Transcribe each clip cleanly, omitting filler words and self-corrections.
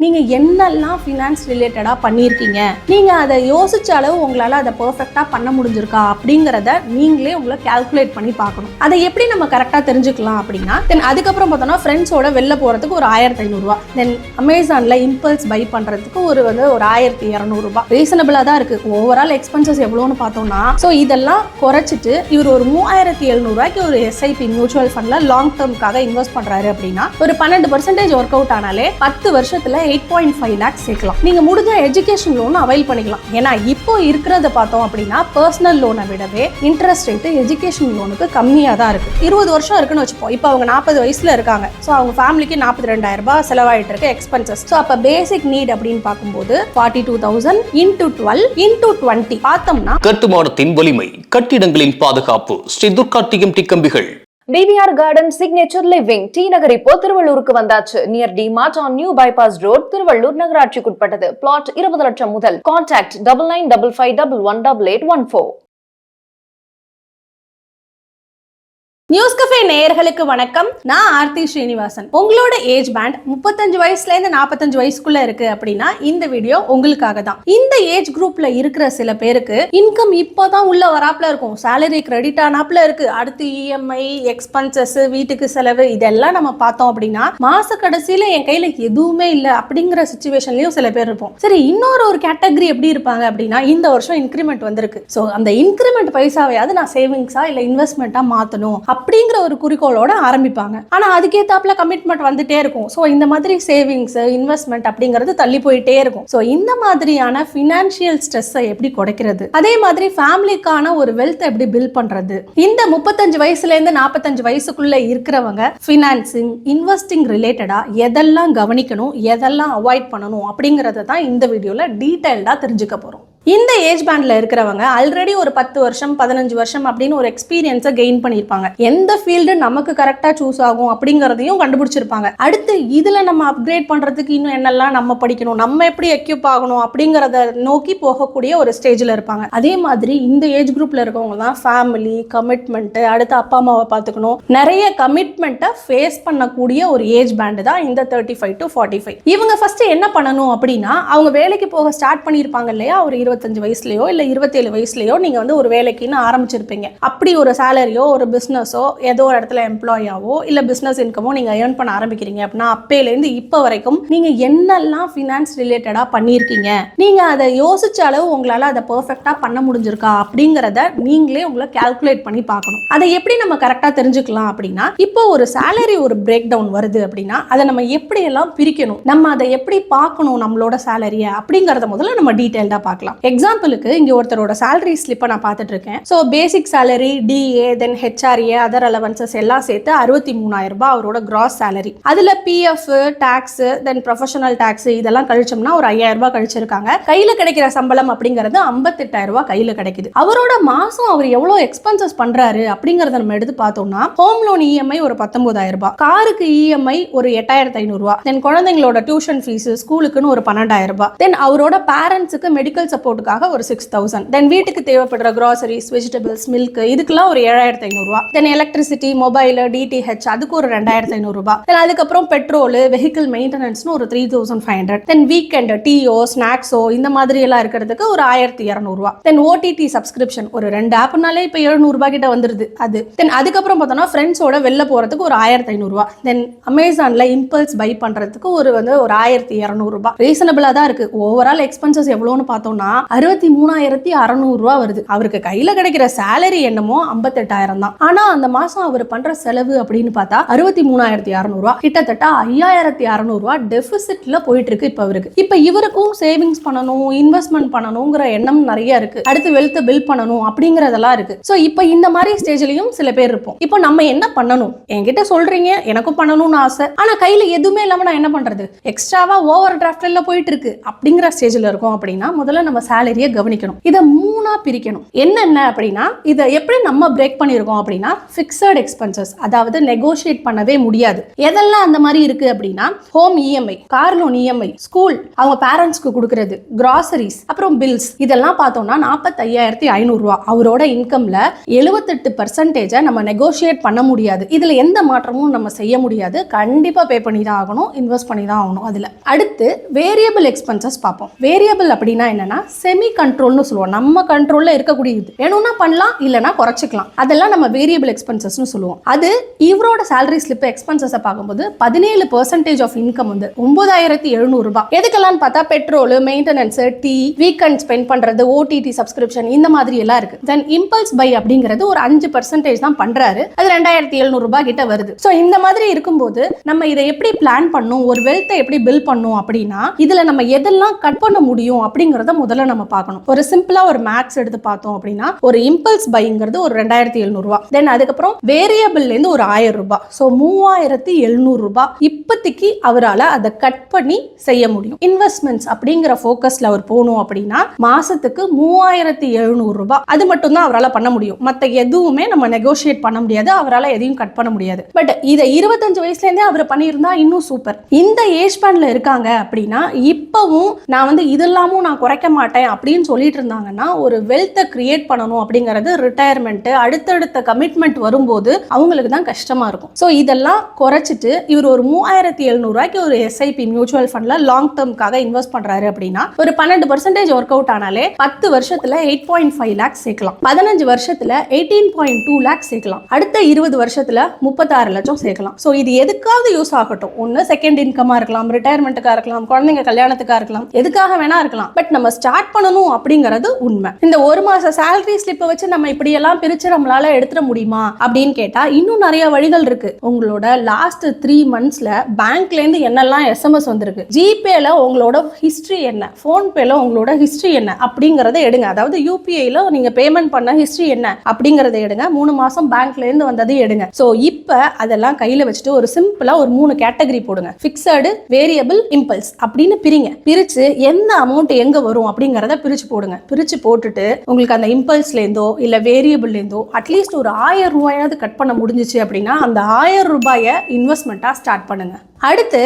நீங்க என்னெல்லாம் ஃபினான்ஸ் ரிலேட்டடா பண்ணியிருக்கீங்க, நீங்க அதை யோசிச்ச அளவு உங்களால அதை பெர்ஃபெக்ட்டா பண்ண முடிஞ்சிருக்கா அப்படிங்கிறத நீங்களே உங்களை கால்குலேட் பண்ணி பார்க்கணும். அதை எப்படி நம்ம கரெக்டாக தெரிஞ்சுக்கலாம் அப்படின்னா, தென் அதுக்கப்புறம் பார்த்தோம்னா ஃப்ரெண்ட்ஸோட வெளில போகிறதுக்கு ஒரு 1500 ரூபா, தென் அமேசானில் இம்பல்ஸ் பை பண்ணுறதுக்கு ஒரு 1200 ரூபா ரீசனபிளாக தான் இருக்குது. ஓவரால் எக்ஸ்பென்சஸ் எவ்வளோன்னு பார்த்தோம்னா, ஸோ இதெல்லாம் குறைச்சிட்டு இவர் ஒரு 3700 ரூபாய்க்கு ஒரு எஸ்ஐபி மியூச்சுவல் ஃபண்டில் லாங் டேர்முக்காக இன்வெஸ்ட் பண்ணுறாரு அப்படின்னா ஒரு 12% ஒர்க் அவுட் ஆனாலே 10 வருஷத்தில் 8.5 lakhs சேர்க்கலாம். நீங்க முடிஞ்ச எஜுகேஷன் லோன் அவைல் பண்ணிக்கலாம். ஏன்னா இப்போ இருக்கிறத பார்த்தோம் அப்படின்னா பர்சனல் லோனை விடவே இன்ட்ரெஸ்ட் ரேட்டு எஜுகேஷன் லோனுக்கு கம்மியாக தான் இருக்கு. 20 வருஷம் இருக்குன்னு வச்சுப்போம். இப்போ அவங்க 40 வயசுல இருக்காங்க. ஸோ அவங்க ஃபேமிலிக்கு 42,000 ரூபாய் செலவாயிட்டு இருக்கு எக்ஸ்பென்சஸ். ஸோ அப்போ பேசிக் நீட் அப்படின்னு பார்க்கும்போது 42,000 into 12 into 20 பார்த்தோம்னா கட்டுமானத்தின் வலிமை, கட்டிடங்களின் பாதுகாப்பு, ஸ்ரீ துர்கா டிஎம்டி கம்பிகள். DVR Garden Signature Living T நகர் இப்போ திருவள்ளூருக்கு வந்தாச்சு. Near DMart on new bypass road, திருவள்ளூர் நகராட்சிக்குட்பட்டது. பிளாட் 20 லட்சம் முதல். கான்டாக்ட் 9955511814. நியூஸ் கஃபே நேயர்களுக்கு வணக்கம். நான் ஆர்த்தி ஸ்ரீனிவாசன். உங்களோட ஏஜ் பேண்ட் 35 வயசுல இருந்து 45 வயசுக்குள்ள இருக்கு அப்படின்னா இந்த வீடியோ உங்களுக்காக தான். இந்த ஏஜ் குரூப்ல இருக்கிற சில பேருக்கு இன்கம் இப்போதான் உள்ள வராப்ல இருக்கும், சேலரி கிரெடிட் ஆனாப்ல இருக்கு, அடுத்து இஎம்ஐ, எக்ஸ்பென்சஸ், வீட்டுக்கு செலவு, இதெல்லாம் நம்ம பார்த்தோம் அப்படின்னா மாச கடைசியில என் கையில எதுவுமே இல்லை அப்படிங்கிற சிச்சுவேஷன்லயும் சில பேர் இருப்போம். சரி, இன்னொரு கேட்டகரி எப்படி இருப்பாங்க அப்படின்னா, இந்த வருஷம் இன்கிரிமெண்ட் வந்திருக்கு, ஸோ அந்த இன்கிரிமெண்ட் பைசாவையாவது நான் சேவிங்ஸா இல்லை இன்வெஸ்ட்மெண்ட்டா மாற்றணும் அப்படிங்கிற ஒரு குறிக்கோளோட ஆரம்பிப்பாங்க. ஆனா அதுக்கேத்தாப்புல கமிட்மெண்ட் வந்துட்டே இருக்கும். ஸோ இந்த மாதிரி சேவிங்ஸ், இன்வெஸ்ட்மெண்ட் அப்படிங்கிறது தள்ளி போயிட்டே இருக்கும். ஸோ இந்த மாதிரியான ஃபினான்ஷியல் ஸ்ட்ரெஸ்ஸை எப்படி குறைக்கிறது, அதே மாதிரி ஃபேமிலிக்கான ஒரு வெல்த் எப்படி பில்ட் பண்றது, இந்த 35 வயசுல இருந்து 45 வயசுக்குள்ள இருக்கிறவங்க ஃபினான்சிங், இன்வெஸ்டிங் ரிலேட்டடா எதெல்லாம் கவனிக்கணும், எதெல்லாம் அவாய்ட் பண்ணணும் அப்படிங்கறத தான் இந்த வீடியோல டீடைல்டா தெரிஞ்சுக்க போறோம். இந்த ஏஜ் பேண்ட்ல இருக்கிறவங்க ஆல்ரெடி ஒரு 10 வருஷம் 15 வருஷம் அப்படின்னு ஒரு எக்ஸ்பீரியன்ஸை கெயின் பண்ணியிருப்பாங்க. எந்த ஃபீல்டு நமக்கு கரெக்டா சூஸ் ஆகும் அப்படிங்கறதையும் கண்டுபிடிச்சிருப்பாங்க. அடுத்து இதுல நம்ம அப்கிரேட் பண்றதுக்கு இன்னும் என்னெல்லாம் நம்ம படிக்கணும், நம்ம எப்படி எக்யூப் ஆகணும் அப்படிங்கறத நோக்கி போகக்கூடிய ஒரு ஸ்டேஜ்ல இருப்பாங்க. அதே மாதிரி இந்த ஏஜ் குரூப்ல இருக்கவங்க தான் ஃபேமிலி, கமிட்மெண்ட், அடுத்து அப்பா அம்மாவை பார்த்துக்கணும், நிறைய கமிட்மெண்ட்டை ஃபேஸ் பண்ணக்கூடிய ஒரு ஏஜ் பேண்ட் தான் இந்த 35 to 45. இவங்க ஃபர்ஸ்ட் என்ன பண்ணணும் அப்படின்னா, அவங்க வேலைக்கு போக ஸ்டார்ட் பண்ணியிருப்பாங்க இல்லையா, ஒரு 25 வயசுலயோ இல்ல 27 வயசுலயோ நீங்க ஒரு வேலைக்குன்னு ஆரம்பிச்சிருப்பீங்க. அப்படி ஒரு சேலரியோ, ஒரு பிசினஸோ, ஏதோ ஒரு இடத்துல எம்ப்ளாயாவோ இல்ல பிசினஸ் இன்கமோ நீங்க ஏர்ன் பண்ண ஆரம்பிக்கிறீங்க அப்படின்னா, அப்பையில இருந்து இப்ப வரைக்கும் நீங்க என்னெல்லாம் ஃபினான்ஸ் ரிலேட்டடா பண்ணியிருக்கீங்க, நீங்க அதை யோசிச்ச அளவு உங்களால அதை பெர்ஃபெக்ட்டா பண்ண முடிஞ்சிருக்கா அப்படிங்கறத நீங்களே உங்களை கால்குலேட் பண்ணி பார்க்கணும். அதை எப்படி நம்ம கரெக்டா தெரிஞ்சுக்கலாம் அப்படின்னா, இப்போ ஒரு சேலரி ஒரு பிரேக் டவுன் வருது அப்படின்னா அதை நம்ம எப்படி எல்லாம் பிரிக்கணும், நம்ம அதை எப்படி பார்க்கணும் நம்மளோட சேலரியை அப்படிங்கறத முதல்ல நம்ம டீடைல்டா பார்க்கலாம். எக்ஸாம்பிளுக்கு இங்க ஒருத்தரோட சேலரி ஸ்லிப்பை நான் பார்த்துட்டு இருக்கேன். ஸோ பேசிக் சேலரி, டிஏ, தென் ஹெச்ஆர்ஏ, அதர் அலவன்சஸ் எல்லாம் சேர்த்து 63,000 ரூபாய் அவரோட கிராஸ் சேலரி. அதுல பிஎஃப், டாக்ஸ், தென் ப்ரொஃபஷனல் டாக்ஸ் இதெல்லாம் கழிச்சோம்னா ஒரு 5,000 ரூபாய் கழிச்சிருக்காங்க. கையில கிடைக்கிற சம்பளம் அப்படிங்கிறது 58,000 ரூபாய் கையில கிடைக்குது. அவரோட மாசம் அவர் எவ்வளவு எக்ஸ்பென்சஸ் பண்றாரு அப்படிங்கறத நம்ம எடுத்து பார்த்தோம்னா, ஹோம் லோன் இஎம்ஐ ஒரு 19,000 ரூபாய், காருக்கு இஎம்ஐ ஒரு 8,500 ரூபாய், தென் குழந்தைங்களோட டியூஷன் ஃபீஸ், ஸ்கூலுக்குன்னு ஒரு 12,000 ரூபாய், தென் அவரோட பேரண்ட்ஸுக்கு மெடிக்கல் சப்போர்ட்டுக்காக ஒரு 6,000, தென் வீட்டுக்கு தேவைப்படுற கிராசரிஸ், வெஜிடபிள்ஸ், மில்க் இதுக்கெல்லாம் ஒரு 7,500 ரூபாய், தென் எலக்ட்ரிசிட்டி, மொபைல், டிடிஹெச் அதுக்கு ஒரு 2,500 ரூபாய், தென் அதுக்கப்புறம் பெட்ரோல், வெஹிக்கிள் மெயின்டெனன்ஸ்னு ஒரு 3,500, தென் வீக்கெண்ட் டீயோ ஸ்நாக்ஸோ இந்த மாதிரி எல்லாம் இருக்கிறதுக்கு ஒரு 1,200 ரூபாய், தென் ஓடிடி சப்ஸ்கிரிப்ஷன் ஒரு 2 ஆப்னாலே இப்போ 700 ரூபாய் கிட்ட வந்துருது அது, தென் அதுக்கப்புறம் பார்த்தோம்னா ஃப்ரெண்ட்ஸோட வெளில போறதுக்கு ஒரு 1,500 ரூபாய், தென் அமேசான்ல இம்பல்ஸ் பை பண்றதுக்கு ஒரு 1,200 ரூபாய் ரீசனபிளா தான் இருக்கு. ஓவரால் எக்ஸ்பென்சஸ் எவ்வளோன்னு பார்த்தோம்னா 63,600 ரூபாய் வருது. அவருக்கு கையில கிடைக்கிற சேலரி என்னமோ 58,000 தான். ஆனா அந்த மாசம் அவர் பண்ற செலவு அப்படின்னு பார்த்தா 63,600 ரூபாய், கிட்டத்தட்ட 5,600 ரூபாய் டெபிசிட்ல போயிட்டு இருக்கு இப்ப அவருக்கு. இப்ப இவருக்கும் சேவிங்ஸ் பண்ணணும், இன்வெஸ்ட்மெண்ட் பண்ணணுங்கிற எண்ணம் நிறைய இருக்கு, அடுத்து வெல்த் பில்ட் பண்ணணும் அப்படிங்கறதெல்லாம் இருக்கு. சோ இப்ப இந்த மாதிரி ஸ்டேஜ்லயும் சில பேர் இருப்போம். இப்போ நம்ம என்ன பண்ணணும், என்கிட்ட சொல்றீங்க எனக்கும் பண்ணணும்னு ஆசை, ஆனா கையில எதுவுமே இல்லாம நான் என்ன பண்றது, எக்ஸ்ட்ராவா ஓவர் டிராஃப்ட்ல போயிட்டு இருக்கு அப்படிங்கிற ஸ்டேஜ்ல இருக்கும் அப்படின்னா முதல்ல நம்ம சேலரியை கவனிக்கணும். இதை 3ஆ பிரிக்கணும். என்னென்ன அப்படின்னா, இதை எப்படி நம்ம பிரேக் பண்ணியிருக்கோம் அப்படின்னா, ஃபிக்ஸட் எக்ஸ்பென்சஸ், அதாவது நெகோஷியேட் பண்ணவே முடியாது. எதெல்லாம் அந்த மாதிரி இருக்கு அப்படின்னா, home EMI, car loan EMI, school அவங்க பேரண்ட்ஸ்க்கு கொடுக்கறது, கிராசரிஸ், அப்புறம் பில்ஸ், இதெல்லாம் பார்த்தோம்னா 45,500 ரூபாய். அவரோட இன்கம்ல 78% நம்ம நெகோஷியேட் பண்ண முடியாது. இதுல எந்த மாற்றமும் நம்ம செய்ய முடியாது. கண்டிப்பா பே பண்ணி தான் ஆகணும், இன்வெஸ்ட் பண்ணி தான் ஆகணும். அதுல அடுத்து வேரியபிள் எக்ஸ்பென்சஸ் பார்ப்போம். வேரியபிள் அப்படின்னா என்னன்னா, செமி கண்ட்ரோல்னு சொல்லுவோம். நம்ம கண்ட்ரோல்ல இருக்கக்கூடியது, வேணும்னா பண்ணலாம், இல்லைன்னா குறைச்சிக்கலாம். அதெல்லாம் நம்ம வேரியபிள் எக்ஸ்பென்சஸ்னு சொல்லுவோம். அது இவரோட சேலரி ஸ்லிப் எக்ஸ்பென்சஸை பார்க்கும்போது 17% ஆஃப் இன்கம் வந்து 9,700 ரூபாய். எதுக்கெல்லாம் பார்த்தா petrol, maintenance, tea, weekend spend பண்றது, ஓடிடி சப்ஸ்கிரிப்ஷன், இந்த மாதிரி எல்லாம் இருக்கு. தென் இம்பல்ஸ் பை அப்படிங்கிறது ஒரு 5% தான் பண்றாரு. அது 2,700 ரூபாய் கிட்ட வருது. சோ இந்த மாதிரி இருக்கும்போது நம்ம இதை எப்படி பிளான் பண்ணும், ஒரு வெல்த்தை எப்படி பில்ட் பண்ணும் அப்படின்னா, இதுல நம்ம எதெல்லாம் கட் பண்ண முடியும் அப்படிங்கறத முதல்ல நம்ம பார்க்கணும். ஒரு சிம்பிளா ஒரு மேக்ஸ் எடுத்து பார்த்தோம் அப்படின்னா, ஒரு இம்பல்ஸ் பைங்கிறது ஒரு 2,700 ரூபாய். தென் அதுக்கப்புறம் வேரியபிள்ல இருந்து ஒரு 1,000 ரூபாய். சோ 3,700 ரூபாய் இப்போதைக்கு அவரால் அதை கட் பண்ணி செய்ய முடியும். இன்வெஸ்ட்மெண்ட்ஸ் அப்படிங்கிற ஃபோக்கஸ்ல அவர் போகணும் அப்படின்னா மாசத்துக்கு 3,700 ரூபாய் அது மட்டும் தான் அவரால் பண்ண முடியும். மற்ற எதுவுமே நம்ம நெகோஷியேட் பண்ண முடியாது. அவரால் எதையும் கட் பண்ண முடியாது. பட் இதை 25 வயசுல இருந்தே அவர் பண்ணியிருந்தா இன்னும் சூப்பர். இந்த ஏஜ் பேண்ட்ல இருக்காங்க அப்படின்னா, இப்பவும் நான் வந்து இதெல்லாமும் நான் குறைக்க மாட்டேன் அப்படின்னு சொல்லிட்டு இருந்தாங்கன்னா, ஒரு வெல்த்தை கிரியேட் பண்ணணும் அப்படிங்கிறது ரிட்டையர்மெண்ட், அடுத்தடுத்த கமிட்மெண்ட் வரும்போது அவங்களுக்கு தான் கஷ்டமா இருக்கும். ஸோ இதெல்லாம் குறைச்சிட்டு இவர் ஒரு 3,700 ரூபாய்க்கு ஒரு எஸ்ஐபி மியூச்சுவல் ஃபண்ட்ல லாங் டேர்ம்காக இன்வெஸ்ட் பண்றாரு அப்படின்னா, ஒரு 12% ஒர்க் அவுட் ஆனாலே 10 வருஷத்துல 8.5 lakhs சேர்க்கலாம். 15 வருஷத்துல 18.2 lakhs சேர்க்கலாம். அடுத்த 20 வருஷத்துல 36 லட்சம் சேர்க்கலாம். ஸோ இது எதுக்காவது யூஸ் ஆகட்டும். ஒன்னு செகண்ட் இன்கமா இருக்கலாம், ரிட்டையர்மெண்ட்டுக்காக இருக்கலாம், குழந்தைங்க கல்யாணத்துக்காக இருக்கலாம், எதுக்காக வேணா இருக்கலாம். பட் நம்ம ஸ்டார்ட் பண்ணணும் அப்படிங்கிறது உண்மை. இந்த ஒரு மாச சேலரி ஸ்லிப்பை வச்சு நம்ம இப்படி எல்லாம் பிரிச்சு நம்மளால எடுத்துட முடியுமா அப்படின்னு கேட்டா, இன்னும் நிறைய வழிகள் இருக்கு. உங்களோட லாஸ்ட் 3 monthsல பேங்க்ல இருந்து என்னெல்லாம் எஸ்எம்எஸ் வந்திருக்கு, ஜிபேல உங்களோட ஹிஸ்டரி என்ன, போன்பேல உங்களோட ஹிஸ்டரி என்ன அப்படிங்கறத எடுங்க. அதாவது யூபிஐல நீங்க பேமெண்ட் பண்ண ஹிஸ்டரி என்ன அப்படிங்கறத எடுங்க. 3 மாசம் பேங்க்ல இருந்து வந்தது எடுங்க. சோ இப்ப அதெல்லாம் கையில வச்சுட்டு ஒரு சிம்பிளா ஒரு 3 கேட்டகரி போடுங்க. பிக்ஸடு, வேரியபிள், இம்பல்ஸ் அப்படின்னு பிரிங்க. பிரிச்சு எந்த அமௌண்ட் எங்க வரும் அப்படிங்கறத பிரிச்சு போடுங்க. பிரிச்சு போட்டுட்டு உங்களுக்கு அந்த இம்பல்ஸ்ல இருந்தோ இல்ல வேரியபிள்ல இருந்தோ அட்லீஸ்ட் ஒரு 1,000 ரூபாயாவது கட் பண்ண முடிஞ்சிச்சு அப்படின்னா அந்த 1,000 ரூபாயை இன்வெஸ்ட்மெண்ட்டா ஸ்டார்ட் பண்ணுங்க. அடுத்து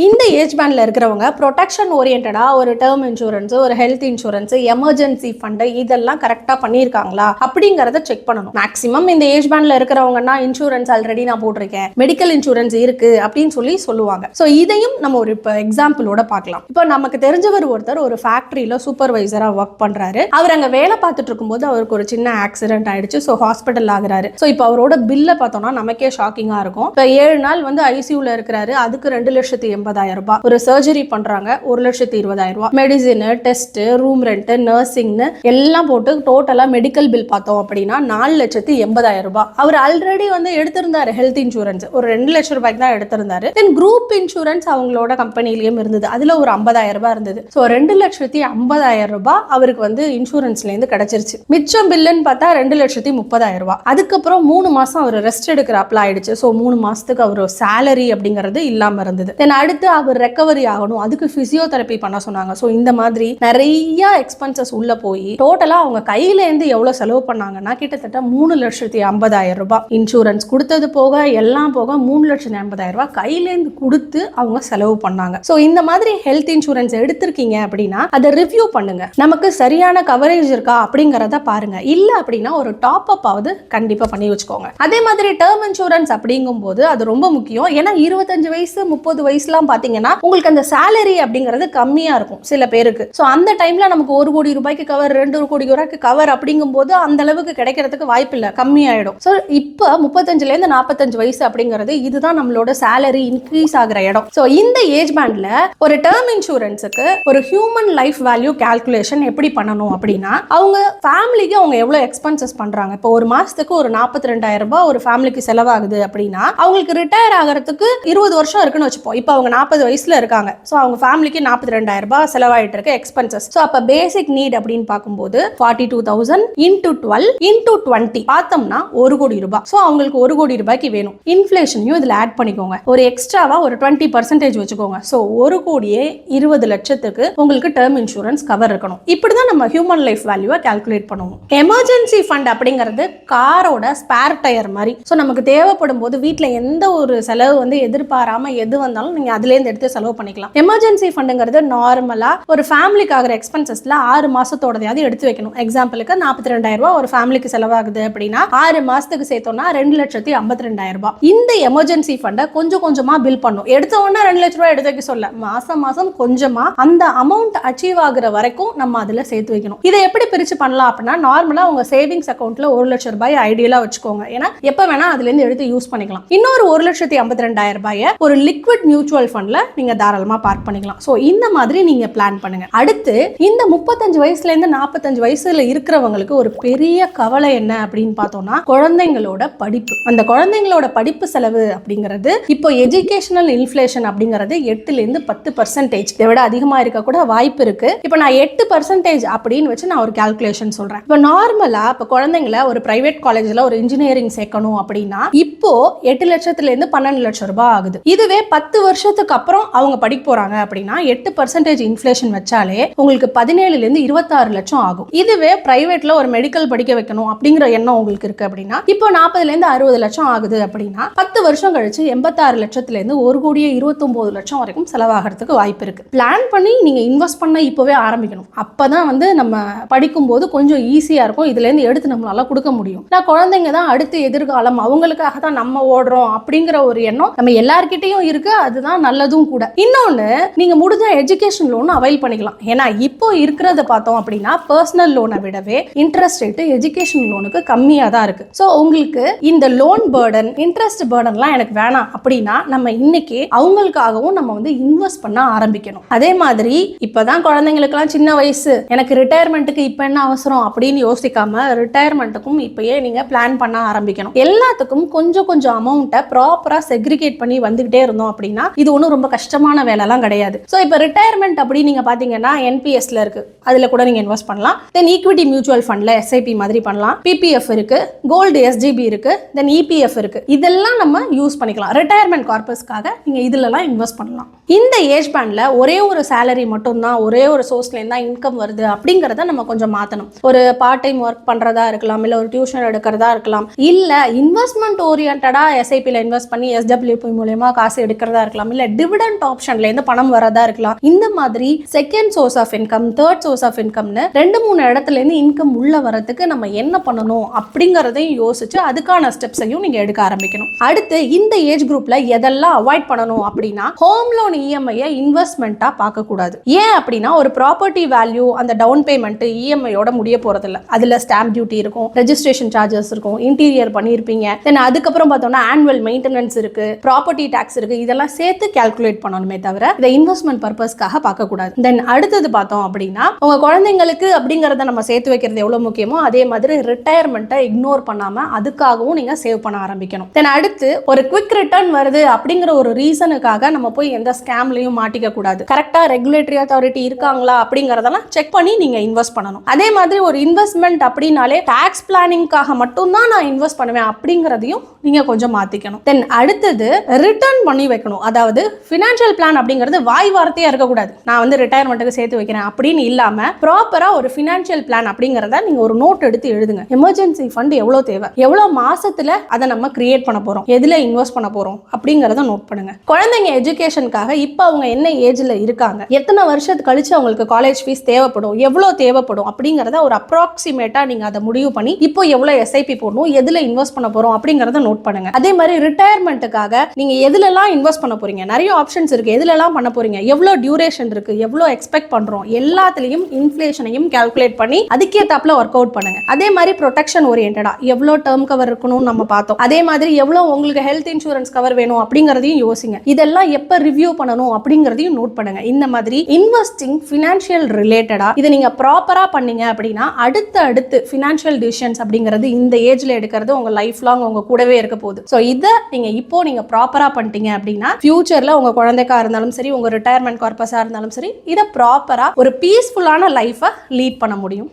இந்த ஏஜ் பேண்ட்ல இருக்கிறவங்க ப்ரொடெக்ஷன் ஓரியன்டா ஒரு டேர்ம் இன்சூரன்ஸ், ஒரு ஹெல்த் இன்சூரன்ஸ், எமர்ஜென்சி ஃபண்ட் இதெல்லாம் கரெக்டா பண்ணியிருக்காங்களா அப்படிங்கறத செக் பண்ணணும். மேக்ஸிமம் இந்த ஏஜ் பேண்ட்ல இருக்கிறவங்கன்னா இன்சூரன்ஸ் ஆல்ரெடி நான் போட்டிருக்கேன், மெடிக்கல் இன்சூரன்ஸ் இருக்கு அப்படின்னு சொல்லுவாங்க. ஸோ இதையும் நம்ம ஒரு இப்போ எக்ஸாம்பிளோட பார்க்கலாம். இப்போ நமக்கு தெரிஞ்சவர் ஒருத்தர் ஒரு ஃபேக்டரியில சூப்பர்வைசரா ஒர்க் பண்றாரு. அவர் அங்க வேலை பார்த்துட்டு இருக்கும்போது அவருக்கு ஒரு சின்ன ஆக்சிடென்ட் ஆயிடுச்சு. ஸோ ஹாஸ்பிட்டல் ஆகுறாரு. ஸோ இப்போ அவரோட பில்லை பார்த்தோம்னா நமக்கே ஷாக்கிங்கா இருக்கும். இப்போ 7 நாள் வந்து ஐசியூல இருக்கிறாரு. அதுக்கு 2,80,000 ரூபாய். ஒரு சர்ஜரி பண்றாங்க, 1,20,000 ரூபாய். மெடிசின், டெஸ்ட், ரூம் ரெண்ட், நர்சிங்னு எல்லாம் போட்டு டோட்டலா மெடிக்கல் பில் பார்த்தோம் அப்படின்னா 4,80,000 ரூபாய். அவர் ஆல்ரெடி வந்து எடுத்திருந்தாரு ஹெல்த் இன்சூரன்ஸ், ஒரு 2 லட்சம் ரூபாய்க்கு தான் எடுத்திருந்தாரு. தென் குரூப் இன்சூரன்ஸ் அவங்களோட கம்பெனிலயும் இருந்தது, அதுல ஒரு 50,000 ரூபாய் இருந்தது. ஸோ 2,50,000 ரூபாய் அவருக்கு வந்து இன்சூரன்ஸ்ல இருந்து கிடைச்சிருச்சு. மிச்சம் பில்லுன்னு பார்த்தா 2,30,000 ரூபாய். அதுக்கப்புறம் 3 மாசம் அவர் ரெஸ்ட் எடுக்கிறாப்ல ஆயிடுச்சு. ஸோ 3 மாசத்துக்கு அவர் சேலரி அப்படிங்கிறது இல்லாம இருந்தது. தென் அடுத்து அவர் ரெக்கவரி ஆகணும், அதுக்கு பிசியோதெரபி பண்ண சொன்னாங்க. ஸோ இந்த மாதிரி நிறைய எக்ஸ்பென்சஸ் உள்ள போய் டோட்டலா அவங்க கையில இருந்து எவ்வளவு செலவு பண்ணாங்கன்னா கிட்டத்தட்ட 3,50,000 ரூபாய். இன்சூரன்ஸ் கொடுத்தது போக எல்லாம் போக 3,80,000 ரூபாய் கையில இருந்து கொடுத்து அவங்க செலவு பண்ணாங்க. ஸோ இந்த மாதிரி ஹெல்த் இன்சூரன்ஸ் எடுத்திருக்கீங்க அப்படின்னா அதை ரிவ்யூ பண்ணுங்க. நமக்கு சரியான கவரேஜ் இருக்கா அப்படிங்கறத பாருங்க. இல்ல அப்படின்னா ஒரு டாப் அப் ஆவது கண்டிப்பா பண்ணி வச்சுக்கோங்க. அதே மாதிரி டேர்ம் இன்சூரன்ஸ் அப்படிங்கும் போது அது ரொம்ப முக்கியம். ஏன்னா 25 வயசு 30 வயசுலாம் பாத்தீங்கன்னா உங்களுக்கு அந்த சேலரி அப்படிங்கிறது கம்மியா இருக்கும் சில பேருக்கு. சோ அந்த டைம்ல நமக்கு 1 கோடி ரூபாய்க்கு கவர், 2 கோடி ரூபாய்க்கு கவர் அப்படிங்கும் போது அந்த அளவுக்கு கிடைக்கிறதுக்கு வாய்ப்பு இல்லை, கம்மியாயிடும். ஸோ இப்போ 35ல இருந்து 45 வயசு அப்படிங்கிறது இதுதான் நம்மளோட சேலரி இன்க்ரீஸ் ஆகிற இடம். ஸோ இந்த ஏஜ் பேண்ட்ல ஒரு டேர்ம் இன்சூரன்ஸுக்கு ஒரு ஹியூமன் லைஃப் வேல்யூ கால்குலேஷன் எப்படி பண்ணணும் அப்படின்னா, அவங்க ஃபேமிலிக்கு அவங்க எவ்வளவு எக்ஸ்பென்சஸ் பண்றாங்க. இப்போ ஒரு மாசத்துக்கு ஒரு 42,000 ரூபாய் ஒரு ஃபேமிலிக்கு செலவாகுது அப்படின்னா அவங்களுக்கு ரிட்டையர் ஆகிறதுக்கு 20 வருஷம் இருக்குன்னு வச்சுப்போம். இப்போ அவங்க 40 வயசுல இருக்காங்க. ஸோ அவங்க ஃபேமிலிக்கு 42,000 ரூபாய் செலவாயிட்டு இருக்கு எக்ஸ்பென்சஸ். ஸோ அப்போ பேசிக் நீட் அப்படின்னு பார்க்கும்போது 42,000 into 12 into 20 பார்த்தோம்னா 1 கோடி ரூபாய். ஸோ அவங்களுக்கு 1 கோடி ரூபாய்க்கு வேணும். இன்ஃபிளேஷனையும் இதில் ஆட் பண்ணிக்கோங்க. ஒரு எக்ஸ்ட்ராவா ஒரு 20% வச்சுக்கோங்க. ஸோ 1 கோடியே 20 லட்சத்துக்கு உங்களுக்கு டேர்ம் இன்சூரன்ஸ் கவர் இருக்கணும். இப்படிதான் நம்ம ஹியூமன் லைஃப் வேல்யூவை கால்குலேட் பண்ணுவோம். எமர்ஜென்சி ஃபண்ட் அப்படிங்கிறது காரோட ஸ்பேர் டயர் மாதிரி. ஸோ நமக்கு தேவைப்படும் போது வீட்டில் எந்த ஒரு செலவு வந்து எதிர்பாராம எது வந்தாலும் நீங்க அதுலேருந்து எடுத்து செலவு பண்ணிக்கலாம். எமர்ஜென்சி ஃபண்டுங்கிறது நார்மலா ஒரு ஃபேமிலிக்கு ஆகிற எக்ஸ்பென்சஸ்ல 6 மாசத்தோடதையாவது எடுத்து வைக்கணும். எக்ஸாம்பிளுக்கு 42,000 ரூபாய் ஒரு ஃபேமிலிக்கு செலவாகுது அப்படின்னா 6 மாசத்துக்கு சேர்த்தோம்னா 2,52,000 ரூபாய். இந்த எமர்ஜென்சி ஃபண்டை கொஞ்சம் கொஞ்சமா பில் பண்ணும். எடுத்த உடனே 2 லட்ச ரூபாய் எடுத்து வைக்க சொல்ல, மாசம் மாசம் கொஞ்சமா அந்த அமௌண்ட் அச்சீவ் ஆகுற வரைக்கும் நம்ம அதுல சேர்த்து வைக்கணும். இதை எப்படி பிரிச்சு பண்ணலாம் அப்படின்னா, நார்மலா உங்க சேவிங்ஸ் அக்கௌண்ட்ல 1 லட்சம் ரூபாய் ஐடியலா வச்சுக்கோங்க. ஏன்னா எப்ப வேணா அதுல இருந்து எடுத்து யூஸ் பண்ணிக்கலாம். இன்னொரு 1,52,000 ரூபாயை ஒரு லிக்விட் மியூச்சுவல் ஃபண்ட்ல நீங்க தாராளமா பார்க் பண்ணிக்கலாம். சோ இந்த மாதிரி நீங்க பிளான் பண்ணுங்க. அடுத்து இந்த 35 வயசுல இருந்து 45 வயசுல இருக்கிறவங்களுக்கு ஒரு பெரிய கவலை என்ன அப்படின்னு பார்த்தோம்னா, குழந்தைங்களோட படிப்பு. அந்த குழந்தைங்களோட படிப்பு செலவு அப்படிங்கிறது இப்போ எஜுகேஷனல் இன்ஃபிளேஷன் அப்படிங்கிறது 8ல இருந்து 10% இதை விட அதிகமா இருக்க கூட வாய்ப்பு இருக்கு. இப்போ நான் 8% அப்படின்னு வச்சு நான் ஒரு கால்குலேஷன் சொல்றேன். இப்போ நார்மலா இப்போ குழந்தைங்களை ஒரு பிரைவேட் காலேஜ்ல ஒரு இன்ஜினியரிங் சேர்க்கணும் அப்படின்னா இப்போ 8 லட்சத்துல இருந்து 12 லட்சம் ரூபாய் ஆகுது. இதுவே 10 வருஷத்துக்கு அப்புறம் அவங்க படிக்க போறாங்க அப்படின்னா 8% இன்ஃபிளேஷன் வச்சாலே உங்களுக்கு 17ல இருந்து 26 லட்சம் ஆகும். இதுவே பிரைவேட்ல ஒரு மெடிக்கல் படிக்க வைக்கணும் அப்படிங்கிற எண்ணம் உங்களுக்கு இருக்கு அப்படின்னா இப்போ 40ல இருந்து 60 லட்சம் ஆகுது அப்படின்னா 10 வருஷம் கழிச்சு 86 லட்சத்துல இருந்து 1,29 லட்சம் வரைக்கும் செலவாகிறதுக்கு வாய்ப்பு இருக்கு. பிளான் பண்ணி நீங்க இன்வெஸ்ட் பண்ண இப்பவே ஆரம்பிக்கணும். அப்பதான் வந்து நம்ம படிக்கும் போது கொஞ்சம் ஈஸியா இருக்கும். இதுல இருந்து எடுத்து நம்மளால கொடுக்க முடியும். நான் குழந்தைங்க தான் அடுத்து எதிர்காலம், அவங்களுக்காக தான் நம்ம ஓடுறோம் அப்படிங்கிற ஒரு எண்ணம் நம்ம எல்லார்கிட்டையும் இருக்கு. அதுதான் நல்லதும் கூட. இன்னொன்னு, நீங்க முடிஞ்ச எஜுகேஷன் லோன் அவைல் பண்ணிக்கலாம். ஏன்னா இப்போ இருக்கிறத பார்த்தோம் அப்படின்னா பர்சனல் லோனை விடவே இன்ட்ரெஸ்ட் ரேட் எஜுகேஷன் லோனுக்கு கம்மியா தான் இருக்கு. ஸோ உங்களுக்கு இந்த லோன் பர்டன், இன்ட்ரெஸ்ட் பர்டன்லாம் எனக்கு வேணாம் அப்படின்னா நம்ம இன்னைக்கு அவங்களுக்காகவும் நம்ம வந்து இன்வெஸ்ட் பண்ண ஆரம்பிக்கணும். அதே மாதிரி இப்பதான் குழந்தைங்களுக்குலாம் சின்ன வயசு, எனக்கு ரிட்டையர்மெண்ட்டுக்கு இப்போ என்ன அவசரம் அப்படின்னு யோசிக்காம ரிட்டையர்மெண்ட்டுக்கும் இப்பயே நீங்க பிளான் பண்ண ஆரம்பிக்கணும். எல்லாத்துக்கும் கொஞ்சம் கொஞ்சம் அமௌண்ட்டை ப்ராப்பரா செக்ரிகேட் பண்ணி வந்துகிட்டே இருந்தோம் அப்படின்னா இது ஒன்றும் ரொம்ப கஷ்டமான வேலைலாம் கிடையாது. ஸோ இப்போ ரிட்டையர்மெண்ட் அப்படி நீங்க பாத்தீங்கன்னா என்பிஎஸ்ல இருக்கு, அதுல கூட நீங்க இன்வெஸ்ட் பண்ணலாம். தென் ஈக்விட்டி மியூச்சுவல் ஃபண்ட்ல எஸ்ஐபி மாதிரி பண்ணலாம். பிபிஎஃப் இருக்கு, கோல்டு எஸ்ஜிபி இருக்கு, தென் இபிஎஃப் இருக்கு. இதெல்லாம் நம்ம யூஸ் பண்ணிக்கலாம். ரிட்டையர்மெண்ட் கார்பஸ்க்காக நீங்க இதுலலாம் இன்வெஸ்ட் பண்ணலாம். இந்த ஏஜ் பேண்ட்ல ஒரே ஒரு சேலரி மட்டும் தான், ஒரே ஒரு சோர்ஸ்ல இருந்தா இன்கம் வருது அப்படிங்கறத நம்ம கொஞ்சம் மாத்தணும். ஒரு பார்ட் டைம் ஒர்க் பண்றதா இருக்கலாம், இல்ல ஒரு டியூஷன் எடுக்கிறதா இருக்கலாம், இல்ல இன்வெஸ்ட்மெண்ட் ஓரியன்டா எஸ்ஐபில இன்வெஸ்ட் பண்ணி எஸ்டபிள்யூபி மூலமா காசு எடுக்கிறதா இருக்கலாம், இல்ல டிவிடெண்ட் ஆப்ஷன்ல இருந்து பணம் வரதா இருக்கலாம். இந்த மாதிரி second source of income, third source of இன்கம்னு 2-3 இடத்துல இருந்து இன்கம் உள்ள வரதுக்கு நம்ம என்ன பண்ணணும் அப்படிங்கறதையும் யோசிச்சு அதுக்கான ஸ்டெப்ஸையும் நீங்க எடுக்க ஆரம்பிக்கணும். அடுத்து இந்த ஏஜ் குரூப்ல எதெல்லாம் அவாய்ட் பண்ணணும் அப்படின்னா, ஹோம் லோன் இஎம்ஐயை இன்வெஸ்ட்மெண்ட்டா பார்க்க கூடாது. ஏன் அப்படின்னா ஒரு ப்ராப்பர்ட்டி வேல்யூ, அந்த டவுன் பேமெண்ட் இஎம்ஐயோட முடிய போறதில்ல. அதுல ஸ்டாம்ப் டியூட்டி இருக்கும், ரெஜிஸ்ட்ரேஷன் சார்ஜஸ் இருக்கும், இன்டீரியர் பண்ணியிருப்பீங்க, தென் அதுக்கப்புறம் பார்த்தோம்னா ஆனுவல் மெயின்டெனன்ஸ் இருக்கு, ப்ராப்பர்ட்டி டாக்ஸ் இருக்கு. இதெல்லாம் சேர்த்து கால்குலேட் பண்ணணுமே தவிர இதை இன்வெஸ்ட்மெண்ட் பர்பஸ்க்காக பார்க்க கூடாது. தென் அடுத்தது பார்த்தோம் அப்படின்னா உங்க குழந்தைங்களுக்கு அப்படிங்கறத நம்ம சேர்த்து வைக்கிறது எவ்வளவு முக்கியமோ அதே மாதிரி ரிட்டையர்மெண்ட்டை இக்னோர் பண்ணாம அதுக்காகவும் நீங்க சேவ் பண்ண ஆரம்பிக்கணும். தென் அடுத்து ஒரு குவிக் ரிட்டர்ன் வருது அப்படிங்கிற ஒரு ரீசனுக்காக நம்ம போய் எந்த ஸ்கேம்லையும் மாட்டிக்க கூடாது. கரெக்டா ரெகுலேட்டரி அத்தாரிட்டி இருக்காங்களா அப்படிங்கறதெல்லாம் செக் பண்ணி நீங்க இன்வெஸ்ட் பண்ணணும். அதே மாதிரி ஒரு இன்வெஸ்ட்மெண்ட் அப்படின்னாலே டாக்ஸ் பிளானிங்காக மட்டும்தான் நான் இன்வெஸ்ட் பண்ணுவேன் அப்படிங்கறதையும் நீங்க கொஞ்சம் மாத்திக்கணும். தென் அடுத்தது ரிட்டர்ன் பண்ணி வைக்கணும். அதாவது ஃபினான்ஷியல் பிளான் அப்படிங்கிறது வாய் வார்த்தையா இருக்கக்கூடாது. நான் வந்து ரிட்டையர்மெண்ட்டுக்கு சேர்த்து வைக்கிறேன் அப்படின்னு இல்லாம ப்ராப்பரா ஒரு ஃபினான்ஷியல் பிளான் அப்படிங்கறத நீங்க ஒரு நோட் எடுத்து எழுதுங்க. எமர்ஜென்சி ஃபண்ட் எவ்வளவு தேவை, எவ்வளவு மாசத்துல அதை நம்ம கிரியேட் பண்ண போறோம், எதுல இன்வெஸ்ட் பண்ண போறோம் அப்படிங்கறத நோட் பண்ணுங்க. குழந்தைங்க எஜுகேஷனுக்காக இப்போ அவங்க என்ன ஏஜ்ல இருக்காங்க, எத்தனை வருஷத்துக்கு கழிச்சு அவங்களுக்கு காலேஜ் ஃபீஸ் தேவைப்படும், எவ்வளவு தேவைப்படும் அப்படிங்கறத ஒரு அப்ராக்சிமேட்டா நீங்க அதை முடிவு பண்ணி இப்போ எவ்வளவு எஸ்ஐபி போடணும், எதுல இன்வெஸ்ட் பண்ண போறோம் அப்படிங்கறத நோட் பண்ணுங்க. அதே மாதிரி ரிட்டையர்மெண்ட்டுக்காக நீங்க எதுலலாம் இன்வெஸ்ட் பண்ண போறீங்க, நிறைய ஆப்ஷன்ஸ் இருக்கு, எதுலலாம் பண்ண போறீங்க, எவ்வளவு டியூரேஷன் இருக்கு, எவ்வளவு எக்ஸ்பெக்ட் பண்றோம், எல்லாத்துலயும் இன்ஃப்ளேஷனையும் கால்குலேட் பண்ணி அதுக்கேத்தாப்புல ஒர்க் அவுட் பண்ணுங்க. அதே மாதிரி ப்ரொடெக்ஷன் ஓரியன்டா எவ்வளவு டேர்ம் கவர் இருக்கணும் நம்ம பார்த்தோம். அதே மாதிரி எவ்வளவு உங்களுக்கு ஹெல்த் இன்சூரன்ஸ் கவர் வேணும் அப்படிங்கறதையும் யோசிங்க. இதெல்லாம் எப்ப ரிவ்யூ பண்ணணும் அப்படிங்கறதையும் நோட் பண்ணுங்க. இந்த மாதிரி இன்வெஸ்டிங் ஃபினான்ஷியல் ரிலேட்டடா இதை நீங்க ப்ராப்பரா பண்ணீங்க அப்படின்னா அடுத்து ஃபினான்ஷியல் டிசிஷன்ஸ் அப்படிங்கிறது இந்த ஏஜ்ல எடுக்கிறது உங்க லைஃப் லாங் உங்க கூடவே இருக்க போகுது. ஸோ இதை நீங்க இப்போ ப்ராப்பரா பண்ணிட்டீங்க அப்படின்னா ஃபியூச்சர்ல உங்க குழந்தைக்கா இருந்தாலும் சரி, உங்க ரிட்டையர்மெண்ட் பர்பஸா இருந்தாலும் சரி, இதை ப்ராப்பரா ஒரு பீஸ்ஃபுல்லான லைஃபை லீட் பண்ண முடியும்.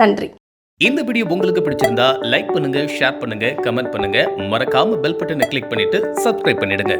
நன்றி. இந்த வீடியோ உங்களுக்கு பிடிச்சிருந்தா லைக் பண்ணுங்க, ஷேர் பண்ணுங்க, கமெண்ட் பண்ணுங்க. மறக்காம பெல் பட்டனை கிளிக் பண்ணிட்டு சப்ஸ்கிரைப் பண்ணிடுங்க.